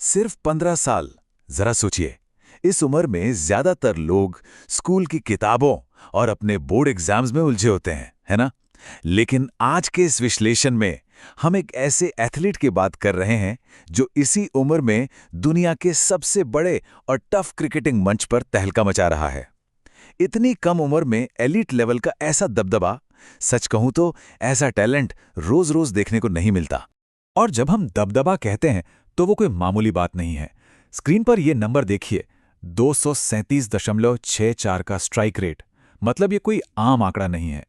सिर्फ 15 साल। जरा सोचिए, इस उम्र में ज्यादातर लोग स्कूल की किताबों और अपने बोर्ड एग्जाम्स में उलझे होते हैं, है ना? लेकिन आज के इस विश्लेषण में हम एक ऐसे एथलीट की बात कर रहे हैं जो इसी उम्र में दुनिया के सबसे बड़े और टफ क्रिकेटिंग मंच पर तहलका मचा रहा है। इतनी कम उम्र में एलीट लेवल का ऐसा दबदबा, सच कहूं तो ऐसा टैलेंट रोज रोज देखने को नहीं मिलता। और जब हम दबदबा कहते हैं तो वो कोई मामूली बात नहीं है। स्क्रीन पर ये नंबर देखिए, 237.64 का स्ट्राइक रेट। मतलब ये कोई आम आंकड़ा नहीं है।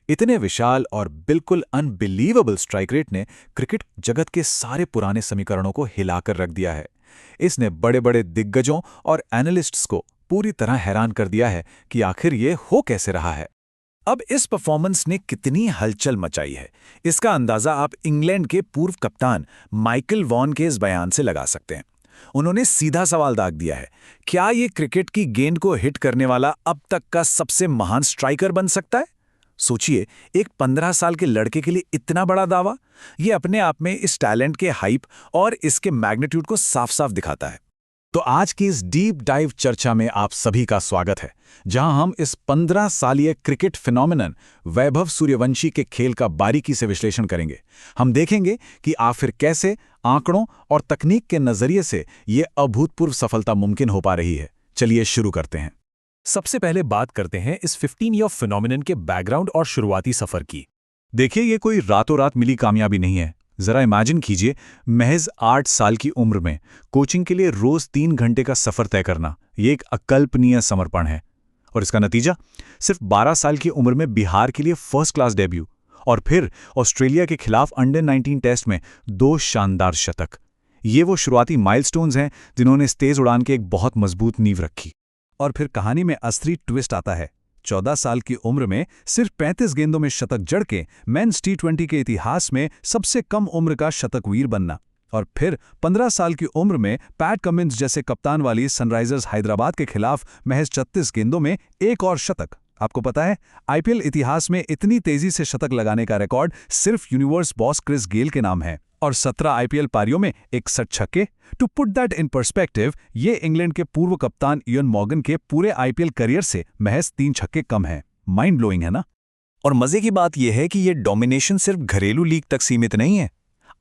इतने विशाल और बिल्कुल अनबिलीवेबल स्ट्राइक रेट ने क्रिकेट जगत के सारे पुराने समीकरणों को हिलाकर रख दिया है। इसने बड़े बड़े दिग्गजों और एनालिस्ट्स को पूरी तरह हैरान कर दिया है कि आखिर ये हो कैसे रहा है। अब इस परफॉर्मेंस ने कितनी हलचल मचाई है, इसका अंदाजा आप इंग्लैंड के पूर्व कप्तान माइकल वॉन के इस बयान से लगा सकते हैं। उन्होंने सीधा सवाल दाग दिया है, क्या ये क्रिकेट की गेंद को हिट करने वाला अब तक का सबसे महान स्ट्राइकर बन सकता है? सोचिए, एक 15 साल के लड़के के लिए इतना बड़ा दावा। ये अपने आप में इस टैलेंट के हाइप और इसके मैग्नीट्यूड को साफ साफ दिखाता है। तो आज की इस डीप डाइव चर्चा में आप सभी का स्वागत है, जहां हम इस 15 सालीय क्रिकेट फिनोमिनन वैभव सूर्यवंशी के खेल का बारीकी से विश्लेषण करेंगे। हम देखेंगे कि आखिर कैसे आंकड़ों और तकनीक के नजरिए से ये अभूतपूर्व सफलता मुमकिन हो पा रही है। चलिए शुरू करते हैं। सबसे पहले बात करते हैं इस 15 ईयर फिनोमिनन के बैकग्राउंड और शुरुआती सफर की। देखिए, ये कोई रातों रात मिली कामयाबी नहीं है। जरा इमेजिन कीजिए, महज 8 साल की उम्र में कोचिंग के लिए रोज 3 घंटे का सफर तय करना, ये एक अकल्पनीय समर्पण है। और इसका नतीजा, सिर्फ 12 साल की उम्र में बिहार के लिए फर्स्ट क्लास डेब्यू, और फिर ऑस्ट्रेलिया के खिलाफ अंडर 19 टेस्ट में 2 शानदार शतक। ये वो शुरुआती माइलस्टोन्स हैं जिन्होंने इस तेज उड़ान के एक बहुत मजबूत नींव रखी। और फिर कहानी में असली ट्विस्ट आता है। 14 साल की उम्र में सिर्फ 35 गेंदों में शतक जड़ के मेंस टी20 के इतिहास में सबसे कम उम्र का शतकवीर बनना। और फिर 15 साल की उम्र में पैट कमिंस जैसे कप्तान वाली सनराइजर्स हैदराबाद के खिलाफ महज 36 गेंदों में एक और शतक। आपको पता है, आईपीएल इतिहास में इतनी तेजी से शतक लगाने का रिकॉर्ड सिर्फ यूनिवर्स बॉस क्रिस गेल के नाम है। और 17 आईपीएल पारियों में 61 छक्के। To put that in perspective, ये इंग्लैंड के पूर्व कप्तान इयन मॉर्गन के पूरे आईपीएल करियर से महज 3 छक्के कम है। माइंड ब्लोइंग है ना? और मजे की बात यह है कि ये डोमिनेशन सिर्फ घरेलू लीग तक सीमित नहीं है।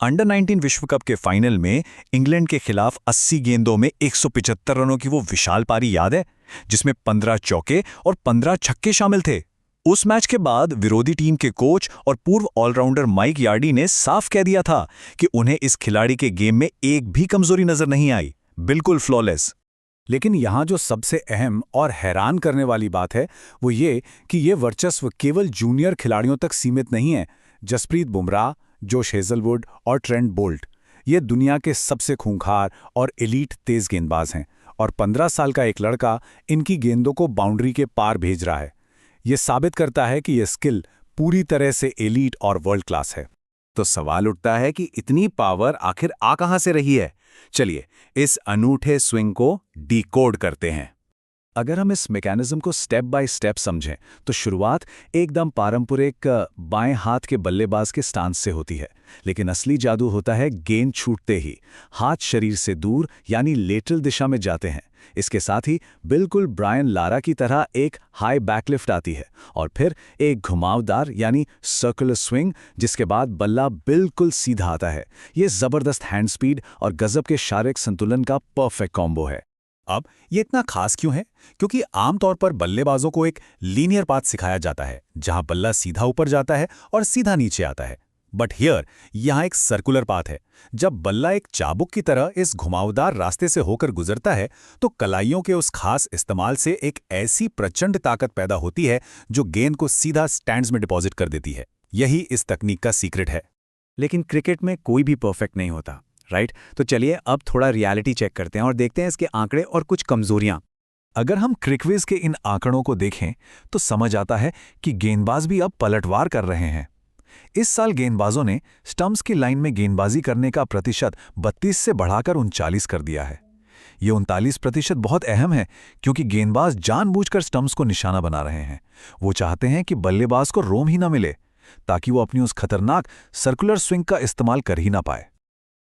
अंडर 19 विश्व कप के फाइनल में इंग्लैंड के खिलाफ 80 गेंदों में 175 रनों की वो विशाल पारी याद है, जिसमें 15 चौके और 15 छक्के शामिल थे। उस मैच के बाद विरोधी टीम के कोच और पूर्व ऑलराउंडर माइक यार्डी ने साफ कह दिया था कि उन्हें इस खिलाड़ी के गेम में एक भी कमजोरी नजर नहीं आई, बिल्कुल फ्लॉलेस। लेकिन यहाँ जो सबसे अहम और हैरान करने वाली बात है, वो ये कि ये वर्चस्व केवल जूनियर खिलाड़ियों तक सीमित नहीं है। जसप्रीत बुमराह, जोश हेजलवुड और ट्रेंट बोल्ट, ये दुनिया के सबसे खूंखार और एलीट तेज गेंदबाज हैं। और 15 साल का एक लड़का इनकी गेंदों को बाउंड्री के पार भेज रहा है। ये साबित करता है कि ये स्किल पूरी तरह से एलीट और वर्ल्ड क्लास है। तो सवाल उठता है कि इतनी पावर आखिर आ कहां से रही है? चलिए इस अनूठे स्विंग को डिकोड करते हैं। अगर हम इस मैकेनिज्म को स्टेप बाय स्टेप समझें तो शुरुआत एकदम पारंपरिक बाएं हाथ के बल्लेबाज के स्टांस से होती है। लेकिन असली जादू होता है गेंद छूटते ही हाथ शरीर से दूर यानी लेटरल दिशा में जाते हैं। इसके साथ ही बिल्कुल ब्रायन लारा की तरह एक हाई बैकलिफ्ट आती है और फिर एक घुमावदार यानी सर्कुलर स्विंग, जिसके बाद बल्ला बिल्कुल सीधा आता है। ये जबरदस्त हैंड स्पीड और गजब के शारीरिक संतुलन का परफेक्ट कॉम्बो है। अब ये इतना खास क्यों है? क्योंकि आमतौर पर बल्लेबाजों को एक लीनियर पाथ सिखाया जाता है, जहां बल्ला सीधा ऊपर जाता है और सीधा नीचे आता है। बट हियर यहां एक सर्कुलर पाथ है। जब बल्ला एक चाबुक की तरह इस घुमावदार रास्ते से होकर गुजरता है, तो कलाइयों के उस खास इस्तेमाल से एक ऐसी प्रचंड ताकत पैदा होती है जो गेंद को सीधा स्टैंड्स में डिपॉजिट कर देती है। यही इस तकनीक का सीक्रेट है। लेकिन क्रिकेट में कोई भी परफेक्ट नहीं होता, राइट? तो चलिए अब थोड़ा रियलिटी चेक करते हैं और देखते हैं इसके आंकड़े और कुछ कमजोरियां। अगर हम क्रिकविज के इन आंकड़ों को देखें तो समझ आता है कि गेंदबाज भी अब पलटवार कर रहे हैं। इस साल गेंदबाजों ने स्टंप्स की लाइन में गेंदबाजी करने का प्रतिशत 32 से बढ़ाकर 39 कर दिया है। ये 39% बहुत अहम है, क्योंकि गेंदबाज जानबूझकर स्टंप्स को निशाना बना रहे हैं। वो चाहते हैं कि बल्लेबाज को रोम ही ना मिले, ताकि वो अपनी उस खतरनाक सर्कुलर स्विंग का इस्तेमाल कर ही ना पाए।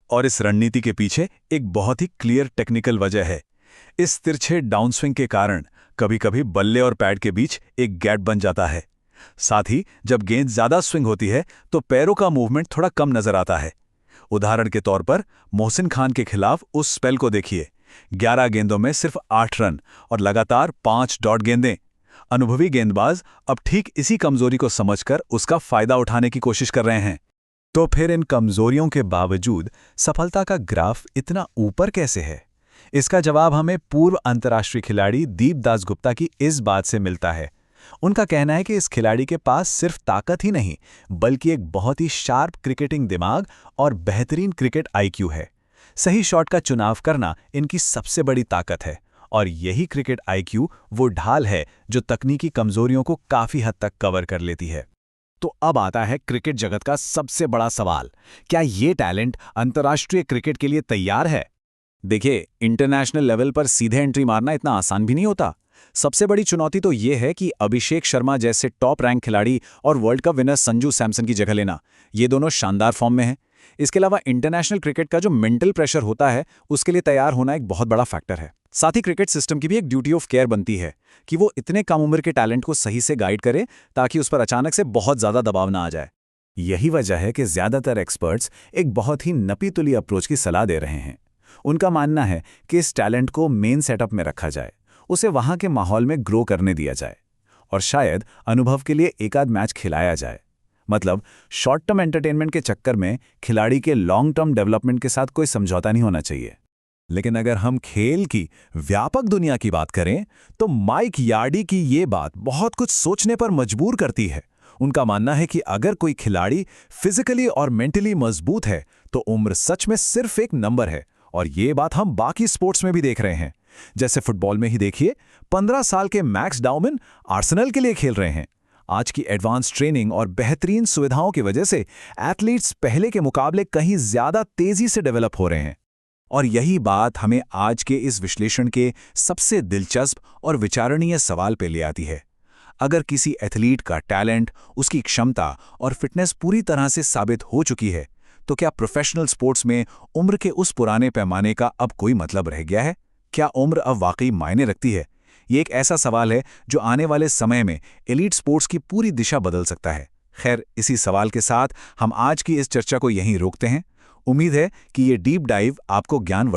और इस रणनीति के पीछे एक बहुत ही क्लियर टेक्निकल वजह है। इस तिरछे डाउनस्विंग के कारण कभी-कभी बल्ले और पैड के बीच एक गैप बन जाता है। साथ ही जब गेंद ज्यादा स्विंग होती है तो पैरों का मूवमेंट थोड़ा कम नजर आता है। उदाहरण के तौर पर मोहसिन खान के खिलाफ उस स्पेल को देखिए। 11 गेंदों में सिर्फ 8 रन और लगातार 5 डॉट गेंदें। अनुभवी गेंदबाज अब ठीक इसी कमजोरी को समझकर उसका फायदा उठाने की कोशिश कर रहे हैं। तो फिर इन कमजोरियों के बावजूद सफलता का ग्राफ इतना ऊपर कैसे है? इसका जवाब हमें पूर्व अंतर्राष्ट्रीय खिलाड़ी दीप दास गुप्ता की इस बात से मिलता है। उनका कहना है कि इस खिलाड़ी के पास सिर्फ ताकत ही नहीं बल्कि एक बहुत ही शार्प क्रिकेटिंग दिमाग और बेहतरीन क्रिकेट आईक्यू है। सही शॉट का चुनाव करना इनकी सबसे बड़ी ताकत है और यही क्रिकेट आईक्यू वो ढाल है जो तकनीकी कमजोरियों को काफी हद तक कवर कर लेती है। तो अब आता है क्रिकेट जगत का सबसे बड़ा सवाल, क्या ये टैलेंट अंतर्राष्ट्रीय क्रिकेट के लिए तैयार है? देखिए, इंटरनेशनल लेवल पर सीधे एंट्री मारना इतना आसान भी नहीं होता। सबसे बड़ी चुनौती तो ये है कि अभिषेक शर्मा जैसे टॉप रैंक खिलाड़ी और world cup winner Sanju Samson की जगह लेना, ये दोनों शानदार फॉर्म में हैं। इसके अलावा इंटरनेशनल क्रिकेट का जो मेंटल प्रेशर होता है उसके लिए तैयार होना एक बहुत बड़ा फैक्टर है। साथ ही क्रिकेट सिस्टम की भी एक ड्यूटी ऑफ केयर बनती है कि वो इतने कम उम्र के टैलेंट को सही से गाइड करे ताकि उस पर अचानक से बहुत ज्यादा दबाव ना आ जाए। यही वजह है कि ज्यादातर एक्सपर्ट्स एक बहुत ही नपी-तुली अप्रोच की सलाह दे रहे हैं। उनका मानना है कि इस टैलेंट को मेन सेटअप में रखा जाए, उसे वहां के माहौल में ग्रो करने दिया जाए और शायद अनुभव के लिए एक आध मैच खिलाया जाए। मतलब शॉर्ट टर्म एंटरटेनमेंट के चक्कर में खिलाड़ी के लॉन्ग टर्म डेवलपमेंट के साथ कोई समझौता नहीं होना चाहिए। लेकिन अगर हम खेल की व्यापक दुनिया की बात करें तो माइक यार्डी की ये बात बहुत कुछ सोचने पर मजबूर करती है। उनका मानना है कि अगर कोई खिलाड़ी फिजिकली और मेंटली मजबूत है तो उम्र सच में सिर्फ एक नंबर है और ये बात हम बाकी स्पोर्ट्स में भी देख रहे हैं। जैसे फुटबॉल में ही देखिए, 15 साल के मैक्स डाउमन आर्सेनल के लिए खेल रहे हैं। आज की एडवांस ट्रेनिंग और बेहतरीन सुविधाओं की वजह से एथलीट्स पहले के मुकाबले कहीं ज्यादा तेजी से डेवलप हो रहे हैं। और यही बात हमें आज के इस विश्लेषण के सबसे दिलचस्प और विचारणीय सवाल पे ले आती है। अगर किसी एथलीट का टैलेंट, उसकी क्षमता और फिटनेस पूरी तरह से साबित हो चुकी है, तो क्या प्रोफेशनल स्पोर्ट्स में उम्र के उस पुराने पैमाने का अब कोई मतलब रह गया है? क्या उम्र अब वाकई मायने रखती है? ये एक ऐसा सवाल है जो आने वाले समय में एलीट स्पोर्ट्स की पूरी दिशा बदल सकता है। खैर, इसी सवाल के साथ हम आज की इस चर्चा को यहीं रोकते हैं। उम्मीद है कि ये डीप डाइव आपको ज्ञान